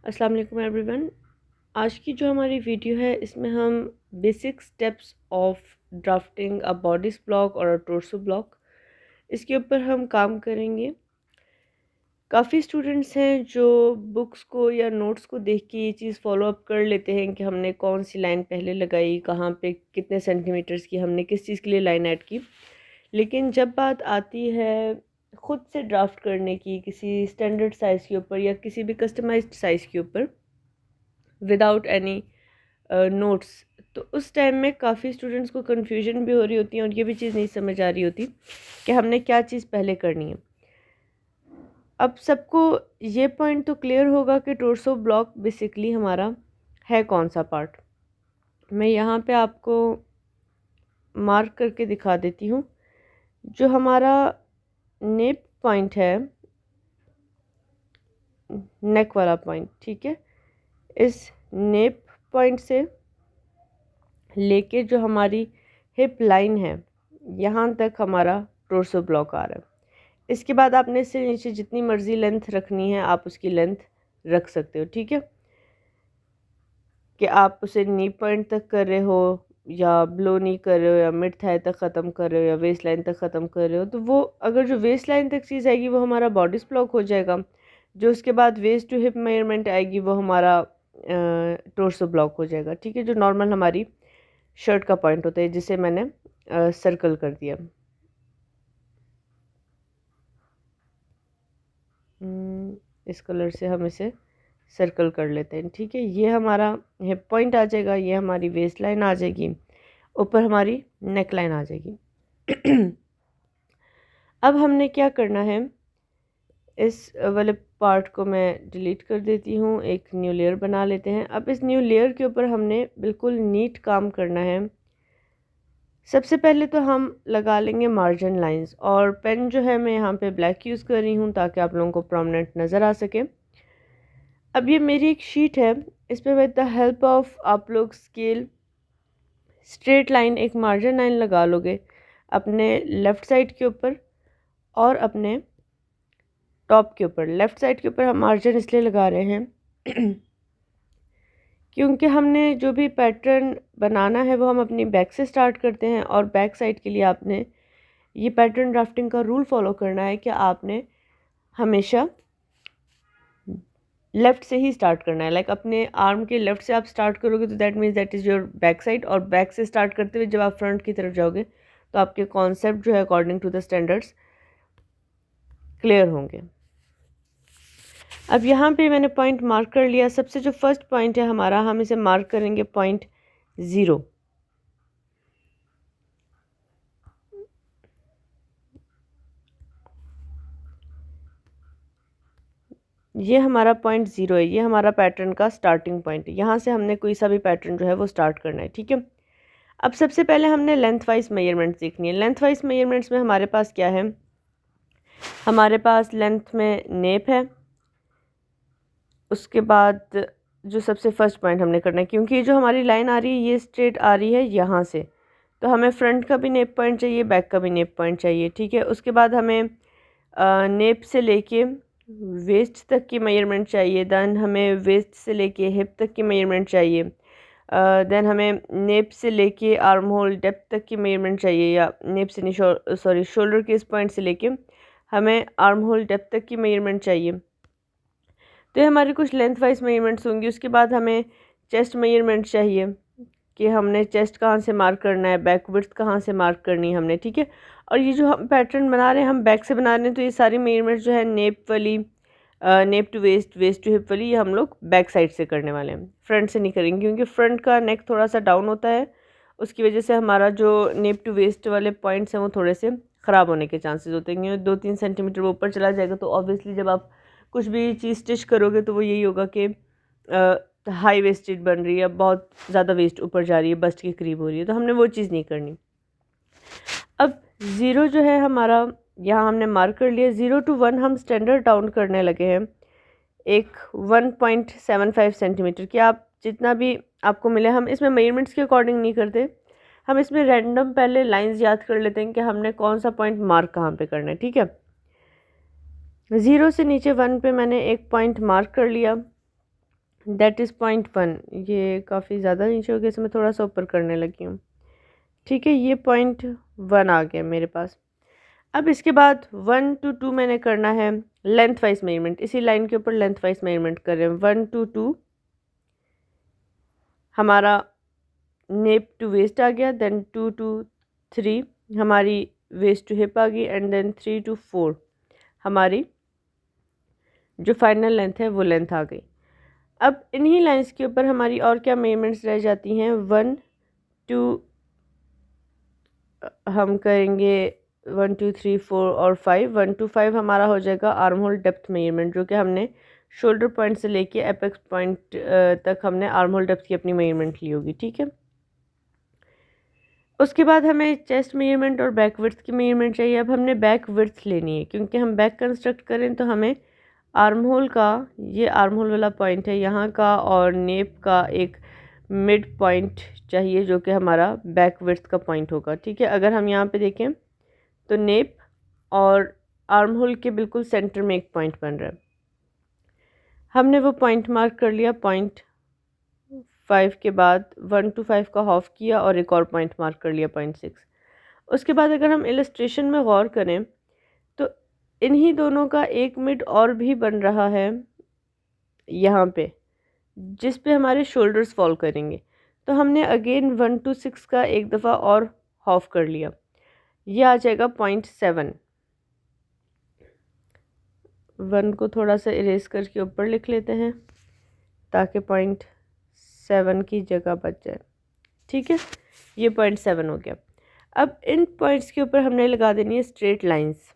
अस्सलाम वालेकुम एवरीवन। आज की जो हमारी वीडियो है इसमें हम basic steps of drafting a bodies blog और अ टोर्सो ब्लॉग इसके ऊपर हम काम करेंगे। काफ़ी स्टूडेंट्स हैं जो बुक्स को या नोट्स को देख के ये चीज़ फॉलो अप कर लेते हैं कि हमने कौन सी लाइन पहले लगाई, कहाँ पे कितने सेंटीमीटर्स की, हमने किस चीज़ के लिए लाइन ऐड की। लेकिन जब बात आती है ख़ुद से ड्राफ्ट करने की किसी स्टैंडर्ड साइज़ के ऊपर या किसी भी कस्टमाइज्ड साइज़ के ऊपर विदाउट एनी नोट्स, तो उस टाइम में काफ़ी स्टूडेंट्स को कन्फ्यूजन भी हो रही होती है और ये भी चीज़ नहीं समझ आ रही होती कि हमने क्या चीज़ पहले करनी है। अब सबको ये पॉइंट तो क्लियर होगा कि टोर्सो ब्लॉक बेसिकली हमारा है कौन सा पार्ट। मैं यहाँ पे आपको मार्क करके दिखा देती हूँ। जो हमारा नेक पॉइंट है, नेक वाला पॉइंट, ठीक है, इस नेप पॉइंट से लेके जो हमारी हिप लाइन है यहाँ तक हमारा टोर्सो ब्लॉक आ रहा है। इसके बाद आपने इससे नीचे जितनी मर्ज़ी लेंथ रखनी है आप उसकी लेंथ रख सकते हो, ठीक है, कि आप उसे नी पॉइंट तक कर रहे हो या ब्लो नी कर रहे हो या मिड थाई तक ख़त्म कर रहे हो या वेस्ट लाइन तक ख़त्म कर रहे हो। तो वो अगर जो वेस्ट लाइन तक चीज़ आएगी वो हमारा बॉडीज ब्लॉक हो जाएगा। जो उसके बाद वेस्ट टू हिप मेजरमेंट आएगी वो हमारा टोर्सो ब्लॉक हो जाएगा, ठीक है, जो नॉर्मल हमारी शर्ट का पॉइंट होता है जिसे मैंने सर्कल कर दिया। इस कलर से हम इसे सर्कल कर लेते हैं, ठीक है। ये हमारा हिप पॉइंट आ जाएगा, ये हमारी वेस्ट लाइन आ जाएगी, ऊपर हमारी नेक लाइन आ जाएगी। अब हमने क्या करना है, इस वाले पार्ट को मैं डिलीट कर देती हूँ, एक न्यू लेयर बना लेते हैं। अब इस न्यू लेयर के ऊपर हमने बिल्कुल नीट काम करना है। सबसे पहले तो हम लगा लेंगे मार्जिन लाइंस, और पेन जो है मैं यहाँ पे ब्लैक यूज़ कर रही हूँ ताकि आप लोगों को प्रोमिनेंट नज़र आ सके। अब ये मेरी एक शीट है, इस पर विद द हेल्प ऑफ आप लोग स्केल स्ट्रेट लाइन एक मार्जिन लाइन लगा लोगे अपने लेफ़्ट साइड के ऊपर और अपने टॉप के ऊपर। लेफ़्ट साइड के ऊपर हम मार्जिन इसलिए लगा रहे हैं क्योंकि हमने जो भी पैटर्न बनाना है वो हम अपनी बैक से स्टार्ट करते हैं, और बैक साइड के लिए आपने ये पैटर्न ड्राफ्टिंग का रूल फॉलो करना है कि आपने हमेशा लेफ़्ट से ही स्टार्ट करना है। लाइक अपने आर्म के लेफ़्ट से आप स्टार्ट करोगे तो that means that is your back side, और बैक से स्टार्ट करते हुए जब आप फ्रंट की तरफ जाओगे तो आपके कॉन्सेप्ट जो है according to the standards clear होंगे। अब यहाँ पे मैंने पॉइंट मार्क कर लिया। सबसे जो फर्स्ट पॉइंट है हमारा, हम इसे मार्क करेंगे पॉइंट 0। ये हमारा पॉइंट 0 है, ये हमारा पैटर्न का स्टार्टिंग पॉइंट है। यहाँ से हमने कोई सा भी पैटर्न जो है वो स्टार्ट करना है, ठीक है। अब सबसे पहले हमने लेंथ वाइज मेजरमेंट्स देखनी है। लेंथ वाइज मेजरमेंट्स में हमारे पास क्या है, हमारे पास लेंथ में नेप है। उसके बाद जो सबसे फर्स्ट पॉइंट हमने करना है, क्योंकि जो हमारी लाइन आ रही है ये स्ट्रेट आ रही है यहाँ से, तो हमें फ्रंट का भी नेप पॉइंट चाहिए, बैक का भी नेप पॉइंट चाहिए, ठीक है। उसके बाद हमें नेप से लेके वेस्ट तक की मेजरमेंट चाहिए, देन हमें वेस्ट से लेके हिप तक की मेजरमेंट चाहिए, देन हमें नेप से लेके आर्म होल डेप्थ तक की मेजरमेंट चाहिए, या नेप से नहीं, सॉरी, शोल्डर के इस पॉइंट से लेके हमें आर्म होल डेप्थ तक की मेजरमेंट चाहिए। तो ये हमारी कुछ लेंथ वाइज मेजरमेंट्स होंगी। उसके बाद हमें चेस्ट मेजरमेंट चाहिए कि हमने चेस्ट कहाँ से मार्क करना है, बैक विड्थ कहाँ से मार्क करनी है हमने, ठीक है। और ये जो हम पैटर्न बना रहे हैं हम बैक से बना रहे हैं, तो ये सारी मेजरमेंट्स जो है नेप वाली, nape to waist, waist to hip वाली, ये हम लोग बैक साइड से करने वाले हैं, फ्रंट से नहीं करेंगे, क्योंकि फ्रंट का नेक थोड़ा सा डाउन होता है। उसकी वजह से हमारा जो नेप टू वेस्ट वाले पॉइंट्स हैं वो थोड़े से ख़राब होने के चांसेस होते हैं, क्योंकि 2-3 सेंटीमीटर वो ऊपर चला जाएगा तो ऑब्वियसली जब आप कुछ भी चीज़ स्टिच करोगे तो वो यही होगा कि हाई वेस्टेड बन रही है, बहुत ज़्यादा वेस्ट ऊपर जा रही है, बस्ट के करीब हो रही है, तो हमने वो चीज़ नहीं करनी। अब 0 जो है हमारा यहाँ हमने मार्क कर लिया। 0 to 1 हम स्टैंडर्ड डाउन करने लगे हैं एक 1.75 सेंटीमीटर की। आप जितना भी आपको मिले, हम इसमें मेजरमेंट्स के अकॉर्डिंग नहीं करते, हम इसमें रैंडम पहले लाइंस याद कर लेते हैं कि हमने कौन सा पॉइंट मार्क कहाँ पे करना है, ठीक है। 0 से नीचे 1 पे मैंने एक पॉइंट मार्क कर लिया। That is 0.1। ये काफ़ी ज़्यादा नीचे हो गया, इसे मैं थोड़ा सा ऊपर करने लगी हूँ। ठीक है, ये 0.1 आ गया मेरे पास। अब इसके बाद 1 to 2 मैंने करना है लेंथ वाइज मेजरमेंट। इसी लाइन के ऊपर लेंथ वाइज मेजरमेंट कर रहे हैं। 1 to 2 हमारा नेप टू वेस्ट आ गया, देन 2 to 3 हमारी वेस्ट टू हिप आ गई, एंड देन 3 to 4 हमारी जो फाइनल लेंथ है वो लेंथ आ गई। अब इन्हीं लाइंस के ऊपर हमारी और क्या मेजरमेंट्स रह जाती हैं। 1 2 हम करेंगे 1 2 3 4 और 5। 1 to 5 हमारा हो जाएगा आर्म होल डेप्थ मेजरमेंट, जो कि हमने शोल्डर पॉइंट से लेके एपेक्स पॉइंट तक हमने आर्म होल डेप्थ की अपनी मेजरमेंट ली होगी। ठीक है, उसके बाद हमें चेस्ट मेजरमेंट और बैक विड्थ की मेजरमेंट चाहिए। अब हमने बैक विड्थ लेनी है, क्योंकि हम बैक कंस्ट्रक्ट करें तो हमें आर्म होल का, ये आर्म होल वाला पॉइंट है यहाँ का, और नेप का एक मिड पॉइंट चाहिए जो कि हमारा बैक विड्थ का पॉइंट होगा। ठीक है, अगर हम यहाँ पे देखें तो नेप और आर्म होल के बिल्कुल सेंटर में एक पॉइंट बन रहा है। हमने वो पॉइंट मार्क कर लिया। 0.5 के बाद 1 to 5 का हाफ किया और एक और पॉइंट मार्क कर लिया 0.6। उसके बाद अगर हम इलस्ट्रेशन में गौर करें तो इन्हीं दोनों का एक मिड और भी बन रहा है यहाँ पे, जिस पे हमारे शोल्डर्स फॉल करेंगे। तो हमने अगेन 1 to 6 का एक दफ़ा और हाफ कर लिया, ये आ जाएगा 0.7। 1 को थोड़ा सा इरेज करके ऊपर लिख लेते हैं ताकि 0.7 की जगह बच जाए। ठीक है, ये 0.7 हो गया। अब इन पॉइंट्स के ऊपर हमने लगा देनी है स्ट्रेट लाइंस,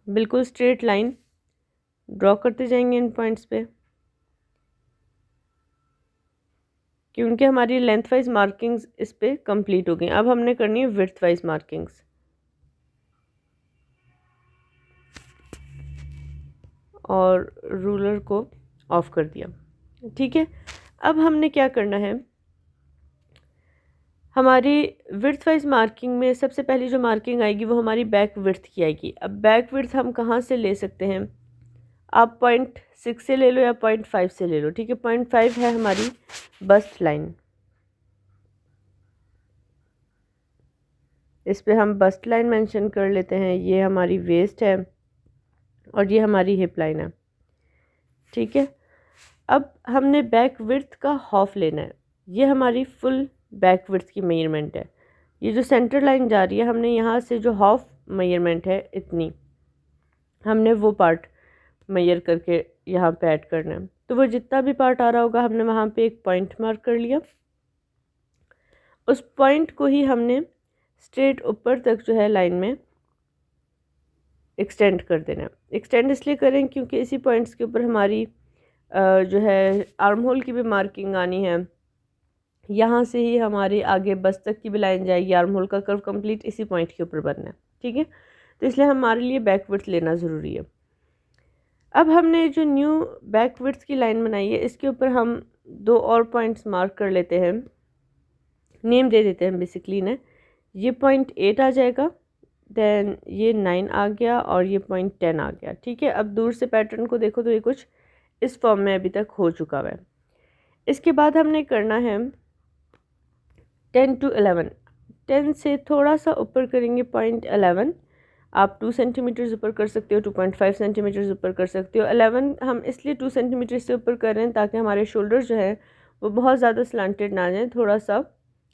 बिल्कुल स्ट्रेट लाइन ड्रॉ करते जाएंगे इन पॉइंट्स पे, क्योंकि हमारी लेंथ वाइज मार्किंग्स इस पे कंप्लीट हो गई। अब हमने करनी है विड्थ वाइज मार्किंग्स, और रूलर को ऑफ कर दिया। ठीक है, अब हमने क्या करना है, हमारी विड्थ वाइज मार्किंग में सबसे पहली जो मार्किंग आएगी वो हमारी बैक विड्थ की आएगी। अब बैक विड्थ हम कहाँ से ले सकते हैं, आप 0.6 से ले लो या 0.5 से ले लो। ठीक है, 0.5 है हमारी बस्ट लाइन, इस पे हम बस्ट लाइन मेंशन कर लेते हैं। ये हमारी वेस्ट है और ये हमारी हिप लाइन है। ठीक है, अब हमने बैक विड्थ का हाफ लेना है, ये हमारी फुल बैक विड्थ की मेजरमेंट है। ये जो सेंटर लाइन जा रही है, हमने यहाँ से जो हाफ मेजरमेंट है इतनी, हमने वो पार्ट मेजर करके यहाँ पे ऐड करना है। तो वो जितना भी पार्ट आ रहा होगा हमने वहाँ पे एक पॉइंट मार्क कर लिया, उस पॉइंट को ही हमने स्ट्रेट ऊपर तक जो है लाइन में एक्सटेंड कर देना है। एक्सटेंड इसलिए करें क्योंकि इसी पॉइंट्स के ऊपर हमारी जो है आर्म होल की भी मार्किंग आनी है। यहाँ से ही हमारे आगे बस तक की भी लाइन जाएगी, आर्म होल का कर्व कंप्लीट इसी पॉइंट के ऊपर बनना है। ठीक है, तो इसलिए हमारे लिए बैक विड्थ लेना ज़रूरी है। अब हमने जो न्यू बैक विड्थ की लाइन बनाई है, इसके ऊपर हम दो और पॉइंट्स मार्क कर लेते हैं, नेम दे देते हैं बेसिकली ना। ये 0.8 आ जाएगा, देन ये 9 आ गया और ये 0.10 आ गया। ठीक है, अब दूर से पैटर्न को देखो तो ये कुछ इस फॉर्म में अभी तक हो चुका है। इसके बाद हमने करना है 10 to 11। 10 से थोड़ा सा ऊपर करेंगे 0.11, आप 2 सेंटीमीटर्स ऊपर कर सकते हो, 2.5 सेंटीमीटर्स ऊपर कर सकते हो। 11 हम इसलिए 2 सेंटीमीटर से ऊपर कर रहे हैं ताकि हमारे शोल्डर जो है वो बहुत ज़्यादा स्लांटेड ना जाए, थोड़ा सा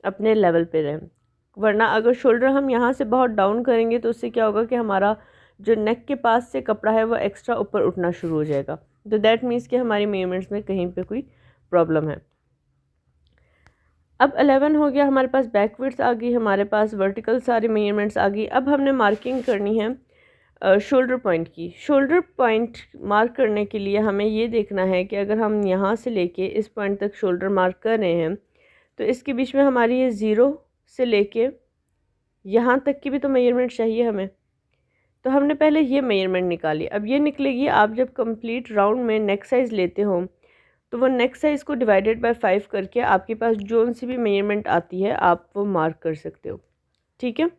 अपने लेवल पे रहें। वरना अगर शोल्डर हम यहाँ से बहुत डाउन करेंगे तो उससे क्या होगा कि हमारा जो नेक के पास से कपड़ा है वो एक्स्ट्रा ऊपर उठना शुरू हो जाएगा। तो दैट मीन्स कि हमारी मेजरमेंट्स में कहीं पे कोई प्रॉब्लम है। अब 11 हो गया, हमारे पास बैक विड्थ आ गई, हमारे पास वर्टिकल सारी मेजरमेंट्स आ गई। अब हमने मार्किंग करनी है शोल्डर पॉइंट की। शोल्डर पॉइंट मार्क करने के लिए हमें ये देखना है कि अगर हम यहाँ से लेके इस पॉइंट तक शोल्डर मार्क कर रहे हैं तो इसके बीच में हमारी ये 0 से लेके यहाँ तक की भी तो मेजरमेंट चाहिए हमें। तो हमने पहले ये मेजरमेंट निकाली। अब ये निकलेगी, आप जब कंप्लीट राउंड में नेक साइज़ लेते हो तो वो नेक साइज़ को डिवाइडेड बाय 5 करके आपके पास जोन सी भी मेजरमेंट आती है आप वो मार्क कर सकते हो। ठीक है,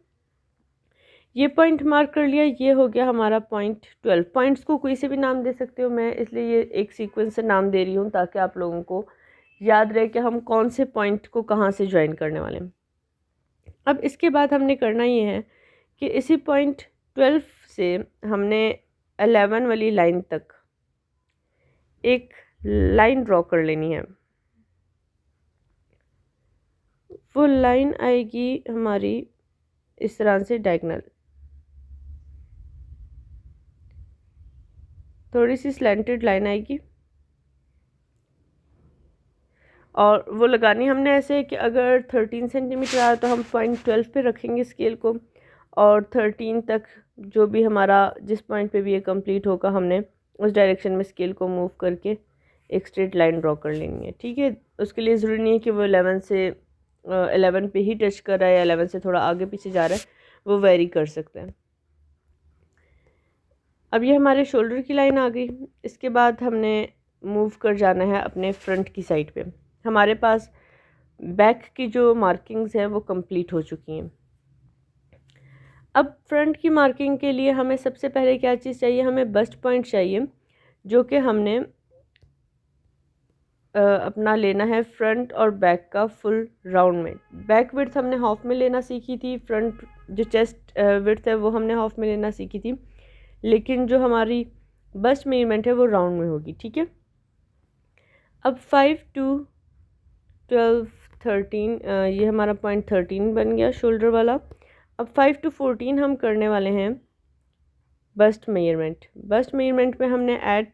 ये पॉइंट मार्क कर लिया, ये हो गया हमारा पॉइंट 12। पॉइंट्स को कोई से भी नाम दे सकते हो, मैं इसलिए ये एक सीक्वेंस से नाम दे रही हूँ ताकि आप लोगों को याद रहे कि हम कौन से पॉइंट को कहाँ से ज्वाइन करने वाले हैं। अब इसके बाद हमने करना ये है कि इसी पॉइंट 12 से हमने 11 वाली लाइन तक एक लाइन ड्रॉ कर लेनी है। वो लाइन आएगी हमारी इस तरह से डायगोनल, थोड़ी सी स्लैंटेड लाइन आएगी और वो लगानी हमने ऐसे कि अगर 13 सेंटीमीटर आया तो हम पॉइंट 12 पे रखेंगे स्केल को, और 13 तक जो भी हमारा जिस पॉइंट पे भी ये कंप्लीट होगा हमने उस डायरेक्शन में स्केल को मूव करके एक स्ट्रेट लाइन ड्रॉ कर लेनी है। ठीक है, उसके लिए ज़रूरी नहीं है कि वो 11 पे ही टच कर रहा है या 11 से थोड़ा आगे पीछे जा रहा है, वो वेरी कर सकते हैं। अब ये हमारे शोल्डर की लाइन आ गई। इसके बाद हमने मूव कर जाना है अपने फ्रंट की साइड पे। हमारे पास बैक की जो मार्किंग्स हैं वो कंप्लीट हो चुकी हैं। अब फ्रंट की मार्किंग के लिए हमें सबसे पहले क्या चीज़ चाहिए, हमें बस्ट पॉइंट चाहिए, जो कि हमने अपना लेना है फ्रंट और बैक का फुल राउंड में। बैक विड्थ हमने हाफ में लेना सीखी थी, फ्रंट जो चेस्ट विड्थ है वो हमने हाफ में लेना सीखी थी, लेकिन जो हमारी बस्ट मेजरमेंट है वो राउंड में होगी। ठीक है, अब 5 to 12 13 ये हमारा पॉइंट 13 बन गया शोल्डर वाला। अब 5 to 14 हम करने वाले हैं बस्ट मेजरमेंट। बस्ट मेजरमेंट में हमने ऐड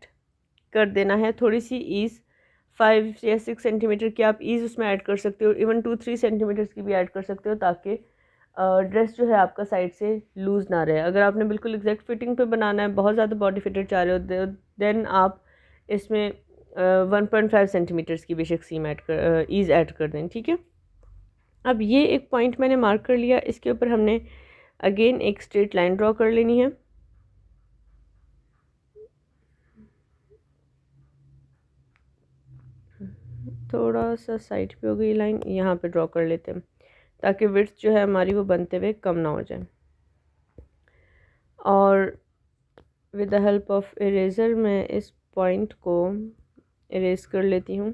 कर देना है थोड़ी सी ईज़, 5 या 6 सेंटीमीटर की आप ईज़ उसमें ऐड कर सकते हो, इवन 2-3 सेंटीमीटर की भी ऐड कर सकते हो, ताकि ड्रेस जो है आपका साइड से लूज़ ना रहे। अगर आपने बिल्कुल एग्जैक्ट फिटिंग पे बनाना है, बहुत ज़्यादा बॉडी फिटेड चाह रहे हो, देन आप इसमें 1.5 सेंटीमीटर्स की बेशक सीम ऐड कर ईज़ ऐड कर दें। ठीक है, अब ये एक पॉइंट मैंने मार्क कर लिया, इसके ऊपर हमने अगेन एक स्ट्रेट लाइन ड्रॉ कर लेनी है। थोड़ा सा साइड पे हो गई लाइन, यहाँ पे ड्रॉ कर लेते हैं ताकि विड्थ जो है हमारी वो बनते हुए कम ना हो जाए। और with the help of eraser मैं इस पॉइंट को इरेज कर लेती हूँ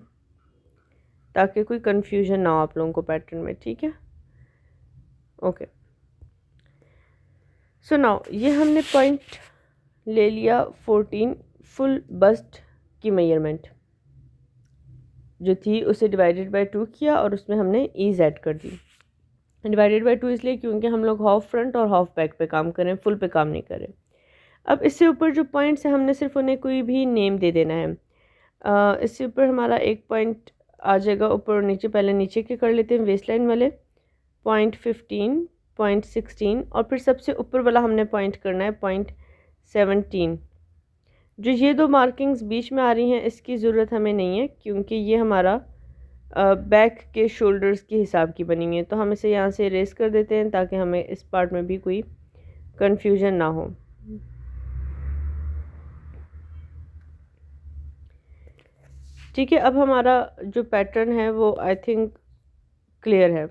ताकि कोई कंफ्यूजन ना हो आप लोगों को पैटर्न में। ठीक है, ओके। सो नाउ ये हमने पॉइंट ले लिया 14, फुल बस्ट की मेजरमेंट जो थी उसे डिवाइडेड बाय 2 किया और उसमें हमने ईज़ ऐड कर दी। डिवाइडेड बाय 2 इसलिए क्योंकि हम लोग हाफ फ्रंट और हाफ बैक पे काम करें, फुल पे काम नहीं करें। अब इससे ऊपर जो पॉइंट्स हैं हमने सिर्फ उन्हें कोई भी नेम दे देना है। इससे ऊपर हमारा एक पॉइंट आ जाएगा ऊपर और नीचे, पहले नीचे के कर लेते हैं वेस्ट लाइन वाले, पॉइंट 15, पॉइंट 16 और फिर सबसे ऊपर वाला हमने पॉइंट करना है पॉइंट 17। जो ये दो मार्किंग्स बीच में आ रही हैं इसकी ज़रूरत हमें नहीं है क्योंकि ये हमारा बैक के शोल्डर्स के हिसाब की बनी हुई है, तो हम इसे यहाँ से इरेज कर देते हैं ताकि हमें इस पार्ट में भी कोई कंफ्यूजन ना हो। ठीक है, अब हमारा जो पैटर्न है वो आई थिंक क्लियर है।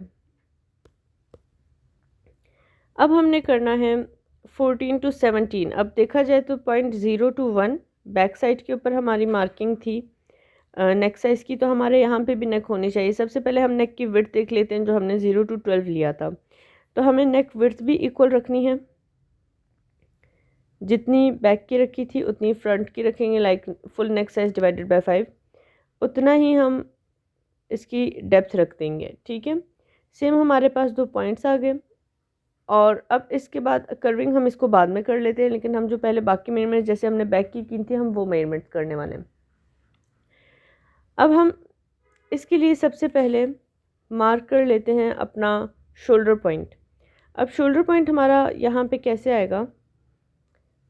अब हमने करना है 14 to 17। अब देखा जाए तो पॉइंट 0 to 1 बैक साइड के ऊपर हमारी मार्किंग थी नेक साइज़ की, तो हमारे यहाँ पे भी नेक होनी चाहिए। सबसे पहले हम नेक की विड्थ देख लेते हैं जो हमने 0 to 12 लिया था, तो हमें नेक विड्थ भी इक्वल रखनी है, जितनी बैक की रखी थी उतनी फ्रंट की रखेंगे, like full neck size divided by 5, उतना ही हम इसकी डेप्थ रख देंगे। ठीक है, सेम हमारे पास दो पॉइंट्स आ गए और अब इसके बाद कर्विंग हम इसको बाद में कर लेते हैं, लेकिन हम जो पहले बाकी मेजरमेंट जैसे हमने बैक की थी हम वो मेजरमेंट करने वाले हैं। अब हम इसके लिए सबसे पहले मार्क कर लेते हैं अपना शोल्डर पॉइंट। अब शोल्डर पॉइंट हमारा यहाँ पे कैसे आएगा,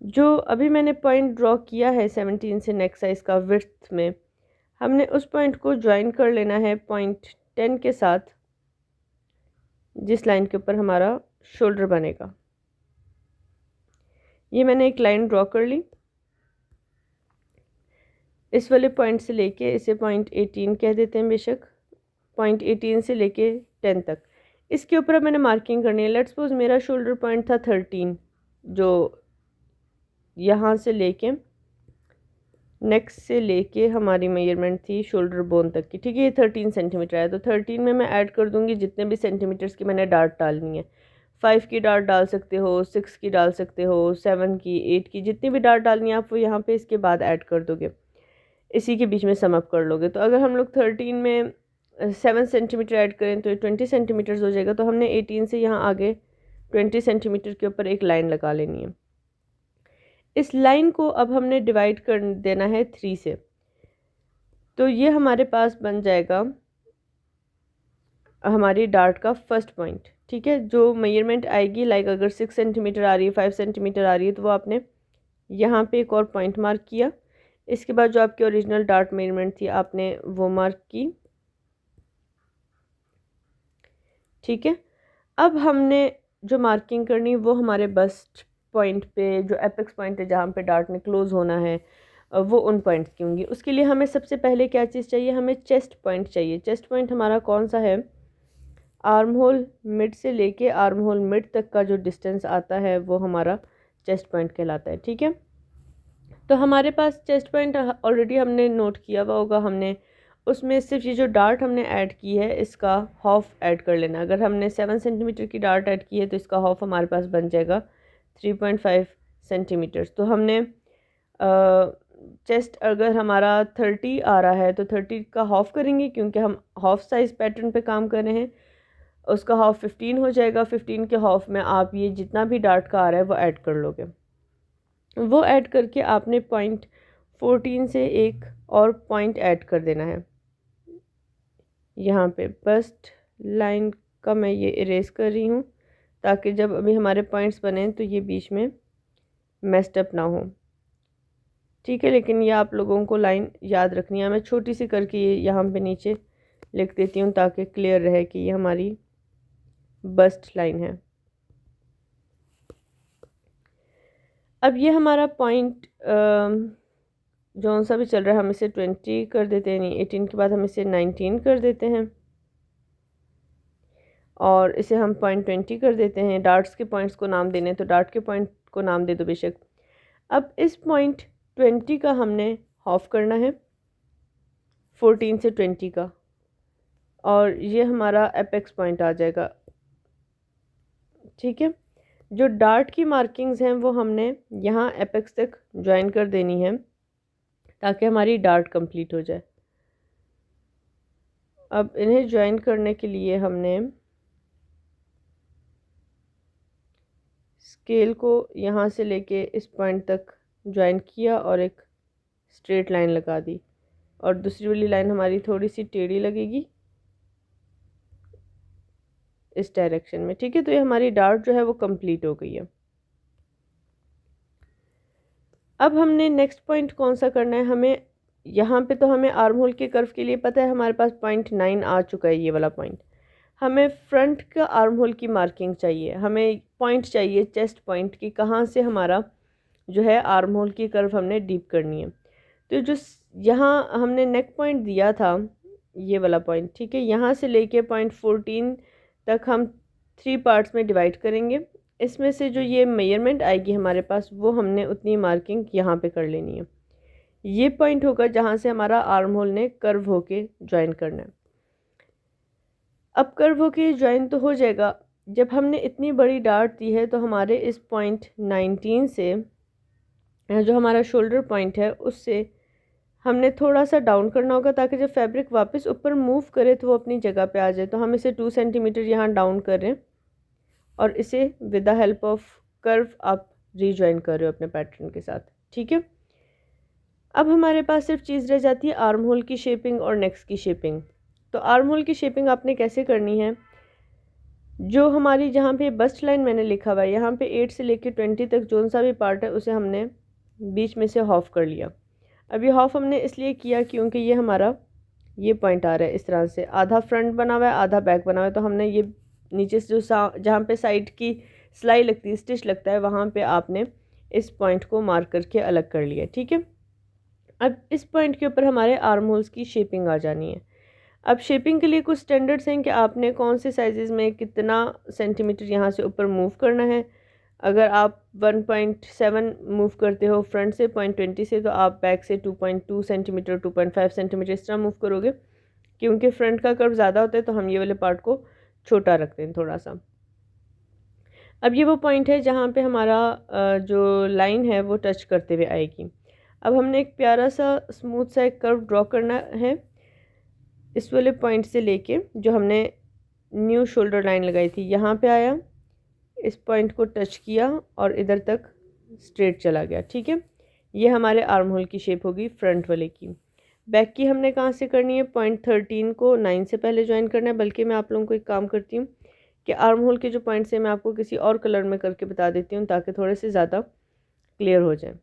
जो अभी मैंने पॉइंट ड्रॉ किया है 17 से नेक साइज़ का विड्थ में, हमने उस पॉइंट को ज्वाइन कर लेना है पॉइंट 10 के साथ, जिस लाइन के ऊपर हमारा शोल्डर बनेगा। ये मैंने एक लाइन ड्रॉ कर ली, इस वाले पॉइंट से लेके इसे पॉइंट 18 कह देते हैं बेशक, पॉइंट 18 से लेके 10 तक इसके ऊपर अब मैंने मार्किंग करनी है। लेट्स सपोज मेरा शोल्डर पॉइंट था 13, जो यहाँ से लेके नेक से लेके हमारी मेजरमेंट थी शोल्डर बोन तक की, ठीक है। ये 13 सेंटीमीटर है, तो 13 में मैं ऐड कर दूँगी जितने भी सेंटीमीटर्स की मैंने डार्ट डालनी है। 5 की डार्ट डाल सकते हो, 6 की डाल सकते हो, 7 की, 8 की, जितनी भी डार्ट डालनी है आप वो यहाँ पे इसके बाद ऐड कर दोगे, इसी के बीच में सम अप कर लोगे। तो अगर हम लोग 13 में 7 सेंटीमीटर ऐड करें तो 20 सेंटीमीटर्स हो जाएगा। तो हमने 18 से यहाँ आगे 20 सेंटीमीटर के ऊपर एक लाइन लगा लेनी है। इस लाइन को अब हमने डिवाइड कर देना है 3 से, तो ये हमारे पास बन जाएगा हमारी डार्ट का फर्स्ट पॉइंट, ठीक है। जो मेजरमेंट आएगी, लाइक अगर 6 सेंटीमीटर आ रही है, 5 सेंटीमीटर आ रही है, तो वो आपने यहाँ पे एक और पॉइंट मार्क किया। इसके बाद जो आपकी ओरिजिनल डार्ट मेजरमेंट थी आपने वो मार्क की, ठीक है। अब हमने जो मार्किंग करनी वो हमारे बस्ट पॉइंट पे, जो एपेक्स पॉइंट है जहाँ पे डार्ट ने क्लोज होना है, वो उन पॉइंट्स की होंगी। उसके लिए हमें सबसे पहले क्या चीज़ चाहिए, हमें चेस्ट पॉइंट चाहिए। चेस्ट पॉइंट हमारा कौन सा है, आर्म होल मिड से लेके आर्म होल मिड तक का जो डिस्टेंस आता है वो हमारा चेस्ट पॉइंट कहलाता है, ठीक है। तो हमारे पास चेस्ट पॉइंट ऑलरेडी हमने नोट किया हुआ होगा, हमने उसमें सिर्फ ये जो डार्ट हमने ऐड की है इसका हाफ ऐड कर लेना। अगर हमने 7 सेंटीमीटर की डार्ट ऐड की है तो इसका हाफ हमारे पास बन जाएगा 3.5 सेंटीमीटर्स। तो हमने चेस्ट अगर हमारा 30 आ रहा है तो 30 का हाफ करेंगे, क्योंकि हम हाफ साइज़ पैटर्न पे काम कर रहे हैं। उसका हाफ 15 हो जाएगा। 15 के हाफ में आप ये जितना भी डार्ट का आ रहा है वो ऐड कर लोगे। वो ऐड करके आपने पॉइंट 14 से एक और पॉइंट ऐड कर देना है। यहाँ पे बस्ट लाइन का मैं ये इरेज कर रही हूँ ताकि जब अभी हमारे पॉइंट्स बने तो ये बीच में मेस्ड अप ना हो, ठीक है। लेकिन ये आप लोगों को लाइन याद रखनी है। मैं छोटी सी करके ये यहाँ पे नीचे लिख देती हूँ ताकि क्लियर रहे कि ये हमारी बस्ट लाइन है। अब ये हमारा पॉइंट जो सा भी चल रहा है हम इसे 20 कर देते हैं, नहीं 18 के बाद हम इसे 19 कर देते हैं और इसे हम पॉइंट 20 कर देते हैं। डार्ट्स के पॉइंट्स को नाम देने तो डार्ट के पॉइंट को नाम दे दो बेशक। अब इस पॉइंट 20 का हमने हाफ करना है 14 से 20 का, और ये हमारा एपेक्स पॉइंट आ जाएगा, ठीक है। जो डार्ट की मार्किंग्स हैं वो हमने यहाँ एपेक्स तक ज्वाइन कर देनी है ताकि हमारी डार्ट कंप्लीट हो जाए। अब इन्हें ज्वाइन करने के लिए हमने स्केल को यहाँ से लेके इस पॉइंट तक ज्वाइन किया और एक स्ट्रेट लाइन लगा दी, और दूसरी वाली लाइन हमारी थोड़ी सी टेढ़ी लगेगी इस डायरेक्शन में, ठीक है। तो ये हमारी डार्ट जो है वो कंप्लीट हो गई है। अब हमने नेक्स्ट पॉइंट कौन सा करना है, हमें यहाँ पे तो हमें आर्म होल के कर्व के लिए पता है हमारे पास पॉइंट 9 आ चुका है, ये वाला पॉइंट। हमें फ्रंट का आर्म होल की मार्किंग चाहिए, हमें पॉइंट चाहिए चेस्ट पॉइंट की, कहाँ से हमारा जो है आर्म होल की कर्व हमने डीप करनी है। तो जो यहाँ हमने नेक पॉइंट दिया था ये वाला पॉइंट, ठीक है, यहाँ से लेके पॉइंट 14 तक हम 3 पार्ट्स में डिवाइड करेंगे। इसमें से जो ये मेजरमेंट आएगी हमारे पास वो हमने उतनी मार्किंग यहाँ पे कर लेनी है। ये पॉइंट होगा जहाँ से हमारा आर्म होल ने कर्व होके ज्वाइन करना है। अब कर्व होके ज्वाइन तो हो जाएगा। जब हमने इतनी बड़ी डार्ट दी है तो हमारे इस पॉइंट 19 से जो हमारा शोल्डर पॉइंट है उससे हमने थोड़ा सा डाउन करना होगा ताकि जब फैब्रिक वापस ऊपर मूव करे तो वो अपनी जगह पे आ जाए। तो हम इसे 2 सेंटीमीटर यहाँ डाउन कर रहे हैं और इसे with the help of curve आप रीजॉइन कर रहे हो अपने पैटर्न के साथ, ठीक है। अब हमारे पास सिर्फ चीज़ रह जाती है आर्म होल की शेपिंग और नेक्स की शेपिंग। तो आर्म होल की शेपिंग आपने कैसे करनी है, जो हमारी जहाँ पे बस्ट लाइन मैंने लिखा हुआ है यहाँ पे 8 से लेकर 20 तक जो सा भी पार्ट है उसे हमने बीच में से हाफ कर लिया। अब ये हाफ हमने इसलिए किया क्योंकि ये हमारा ये पॉइंट आ रहा है इस तरह से, आधा फ्रंट बना हुआ है आधा बैक बना हुआ है। तो हमने ये नीचे से जो जहाँ पे साइड की सिलाई लगती है, स्टिच लगता है, वहाँ पे आपने इस पॉइंट को मार्क करके अलग कर लिया, ठीक है। अब इस पॉइंट के ऊपर हमारे आर्म होल्स की शेपिंग आ जानी है। अब शेपिंग के लिए कुछ स्टैंडर्ड्स हैं कि आपने कौन से साइज़ में कितना सेंटीमीटर यहाँ से ऊपर मूव करना है। अगर आप 1.7 मूव करते हो फ्रंट से 0.20 से, तो आप बैक से 2.2 सेंटीमीटर 2.5 सेंटीमीटर इस तरह मूव करोगे। क्योंकि फ्रंट का कर्व ज़्यादा होता है तो हम ये वाले पार्ट को छोटा रखते हैं थोड़ा सा। अब ये वो पॉइंट है जहाँ पे हमारा जो लाइन है वो टच करते हुए आएगी। अब हमने एक प्यारा सा स्मूथ सा एक कर्व ड्रॉ करना है इस वाले पॉइंट से लेके, जो हमने न्यू शोल्डर लाइन लगाई थी यहाँ पे आया, इस पॉइंट को टच किया और इधर तक स्ट्रेट चला गया। ठीक है, ये हमारे आर्म होल की शेप होगी फ्रंट वाले की। बैक की हमने कहाँ से करनी है, 0.13 को 9 से पहले ज्वाइन करना है। बल्कि मैं आप लोगों को एक काम करती हूँ कि आर्म होल के जो पॉइंट्स हैं मैं आपको किसी और कलर में करके बता देती हूँ ताकि थोड़े से ज़्यादा क्लियर हो जाए।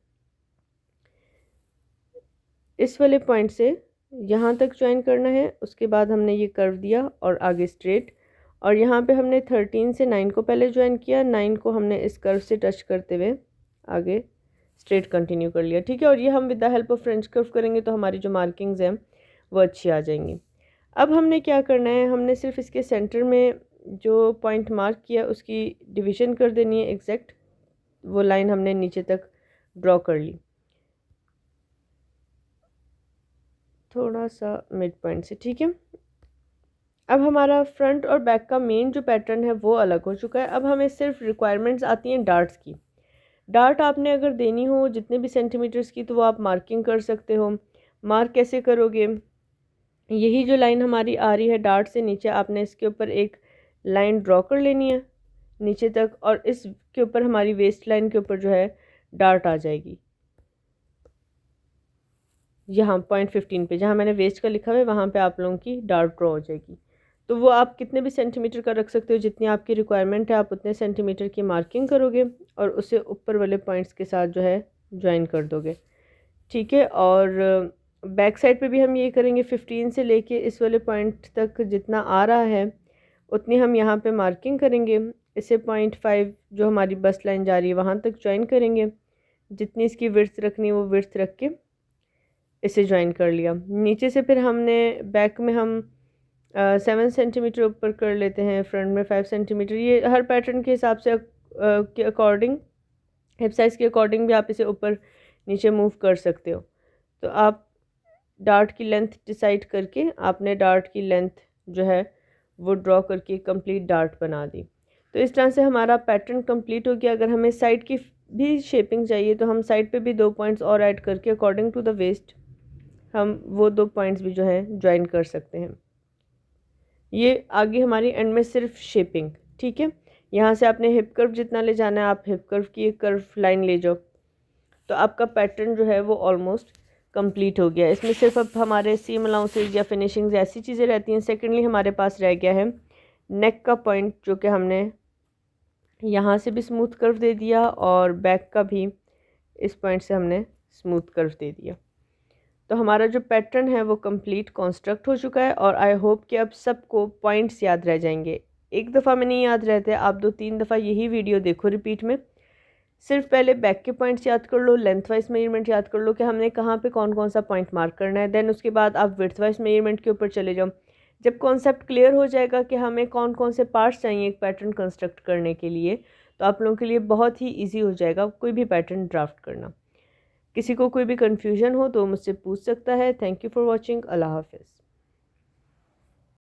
इस वाले पॉइंट से यहाँ तक ज्वाइन करना है, उसके बाद हमने ये कर्व दिया और आगे स्ट्रेट, और यहाँ पे हमने 13 से 9 को पहले ज्वाइन किया, 9 को हमने इस कर्व से टच करते हुए आगे स्ट्रेट कंटिन्यू कर लिया। ठीक है, और ये हम with the help of French curve करेंगे तो हमारी जो मार्किंग्स हैं वो अच्छी आ जाएंगी। अब हमने क्या करना है, हमने सिर्फ इसके सेंटर में जो पॉइंट मार्क किया उसकी डिवीज़न कर देनी है एग्जैक्ट, वो लाइन हमने नीचे तक ड्रॉ कर ली थोड़ा सा मिड पॉइंट से। ठीक है, अब हमारा फ्रंट और बैक का मेन जो पैटर्न है वो अलग हो चुका है। अब हमें सिर्फ रिक्वायरमेंट्स आती हैं डार्ट्स की। डार्ट आपने अगर देनी हो जितने भी सेंटीमीटर्स की तो वो आप मार्किंग कर सकते हो। मार्क कैसे करोगे, यही जो लाइन हमारी आ रही है डार्ट से नीचे, आपने इसके ऊपर एक लाइन ड्रॉ कर लेनी है नीचे तक, और इसके ऊपर हमारी वेस्ट लाइन के ऊपर जो है डार्ट आ जाएगी। यहाँ 0.15 पे जहाँ मैंने वेस्ट का लिखा हुआ है वहाँ पे आप लोगों की डार्ट ड्रॉ हो जाएगी। तो वो आप कितने भी सेंटीमीटर का रख सकते हो, जितनी आपकी रिक्वायरमेंट है आप उतने सेंटीमीटर की मार्किंग करोगे और उसे ऊपर वाले पॉइंट्स के साथ जो है ज्वाइन कर दोगे। ठीक है, और बैक साइड पे भी हम ये करेंगे, 15 से लेके इस वाले पॉइंट तक जितना आ रहा है उतनी हम यहाँ पे मार्किंग करेंगे। इसे 0.5 जो हमारी बस लाइन जा रही है वहाँ तक ज्वाइन करेंगे। जितनी इसकी विड्थ रखनी है वो विड्थ रख के इसे ज्वाइन कर लिया। नीचे से फिर हमने बैक में हम 7 सेंटीमीटर ऊपर कर लेते हैं, फ्रंट में 5 सेंटीमीटर। ये हर पैटर्न के हिसाब से के अकॉर्डिंग, हिप साइज़ के अकॉर्डिंग भी आप इसे ऊपर नीचे मूव कर सकते हो। तो आप डार्ट की लेंथ डिसाइड करके आपने डार्ट की लेंथ जो है वो ड्रॉ करके कंप्लीट डार्ट बना दी। तो इस तरह से हमारा पैटर्न कंप्लीट हो गया। अगर हमें साइड की भी शेपिंग चाहिए तो हम साइड पे भी 2 पॉइंट्स और ऐड करके अकॉर्डिंग टू द वेस्ट हम वो 2 पॉइंट्स भी जो है ज्वाइन कर सकते हैं। ये आगे हमारी एंड में सिर्फ शेपिंग। ठीक है, यहाँ से आपने हिप कर्व जितना ले जाना है आप हिप कर्व की एक कर्व लाइन ले जाओ, तो आपका पैटर्न जो है वो ऑलमोस्ट कंप्लीट हो गया। इसमें सिर्फ अब हमारे सीम अलाउंसेज या फिनिशिंग्स ऐसी चीज़ें रहती हैं। सेकेंडली हमारे पास रह गया है नेक का पॉइंट, जो कि हमने यहाँ से भी स्मूथ कर्व दे दिया और बैक का भी इस पॉइंट से हमने स्मूथ कर्व दे दिया। तो हमारा जो पैटर्न है वो कंप्लीट कॉन्स्ट्रक्ट हो चुका है। और आई होप कि अब सबको पॉइंट्स याद रह जाएंगे। एक दफ़ा में नहीं याद रहते, आप 2-3 दफ़ा यही वीडियो देखो रिपीट में। सिर्फ पहले बैक के पॉइंट्स याद कर लो, लेंथ वाइज मेजरमेंट याद कर लो कि हमने कहाँ पे कौन कौन सा पॉइंट मार्क करना है। देन उसके बाद आप विड्थ वाइज मेजरमेंट के ऊपर चले जाओ। जब कॉन्सेप्ट क्लियर हो जाएगा कि हमें कौन कौन से पार्ट्स चाहिए एक पैटर्न कंस्ट्रक्ट करने के लिए, तो आप लोगों के लिए बहुत ही ईजी हो जाएगा कोई भी पैटर्न ड्राफ्ट करना। किसी को कोई भी कन्फ्यूजन हो तो मुझसे पूछ सकता है। Thank you for watching. अल्लाह हाफिज़।